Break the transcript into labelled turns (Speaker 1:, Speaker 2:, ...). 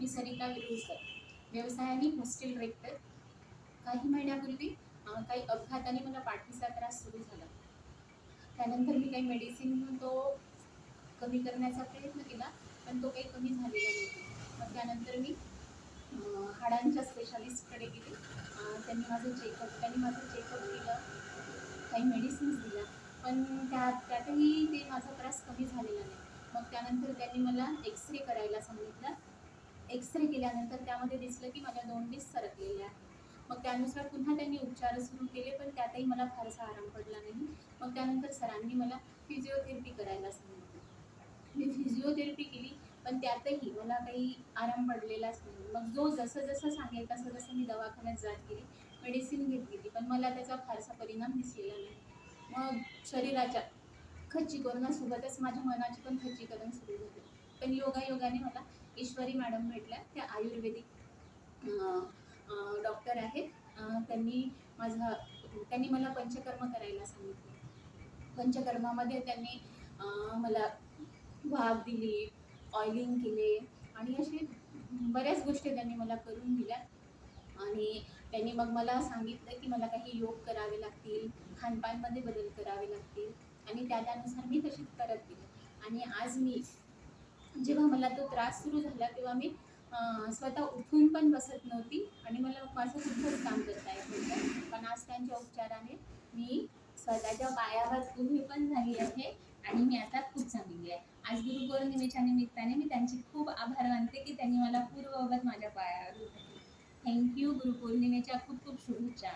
Speaker 1: मी सरिता विरुळकर, व्यवसायाने hostel rector. काही महिन्यापूर्वी काही अपघाताने मला पाठीचा त्रास सुरू झाला. त्यानंतर मी काही मेडिसिन तो कमी करण्याचा प्रयत्न केला, पण तो काही कमी झालेला नव्हता. मग त्यानंतर मी हाडांच्या स्पेशालिस्टकडे गेले. त्यांनी माझं चेकअप केलं, काही मेडिसिन्स दिल्या, पण त्यातही ते माझा त्रास कमी झालेला नाही. मग त्यानंतर त्यांनी मला एक्सरे करायला सांगितलं. एक्सरे केल्यानंतर त्यामध्ये दिसलं की माझ्या 2 डिस्क सरकलेल्या आहेत. मग त्यानुसार पुन्हा त्यांनी उपचार सुरू केले, पण त्यातही मला फारसा आराम पडला नाही. मग त्यानंतर सरांनी मला फिजिओथेरपी करायला सांगितली. मी फिजिओथेरपी केली, पण त्यातही मला काही आराम पडलेलाच नाही. मग जसं सांगेल तसं मी दवाखान्यात जात गेली, मेडिसिन घेत गेली, पण मला त्याचा फारसा परिणाम दिसलेला नाही. मग शरीराच्या खच्चीकरणासोबतच माझ्या मनाची पण खच्चीकरण सुरू झाली. पण योगायोगाने मला ईश्वरी मॅडम भेटल्या. त्या आयुर्वेदिक डॉक्टर आहेत. त्यांनी मला पंचकर्म करायला सांगितले. पंचकर्मामध्ये त्यांनी मला वाफ दिली, ऑइलिंग केले आणि असे बऱ्याच गोष्टी त्यांनी मला करून दिल्या. आणि त्यांनी मग मला सांगितलं की मला काही योग करावे लागतील, खानपानमध्ये बदल करावे लागतील, आणि त्यानुसार मी तशीच करत गेले. आणि आज मी जेव्हा मला तो त्रास सुरू झाला, तेव्हा मी स्वतः उठून पण बसत नव्हती आणि मला माझं कुठलंच काम करता येत नव्हतं. पण आज त्यांच्या उपचाराने मी स्वतःच्या पायावर उभी पण झाली आहे आणि मी आता खूप चांगली आहे. आज गुरुपौर्णिमेच्या निमित्ताने मी त्यांची खूप आभार मानते की त्यांनी मला पूर्ववत माझ्या पायावर उभं केलं. थँक्यू. गुरुपौर्णिमेच्या खूप खूप शुभेच्छा.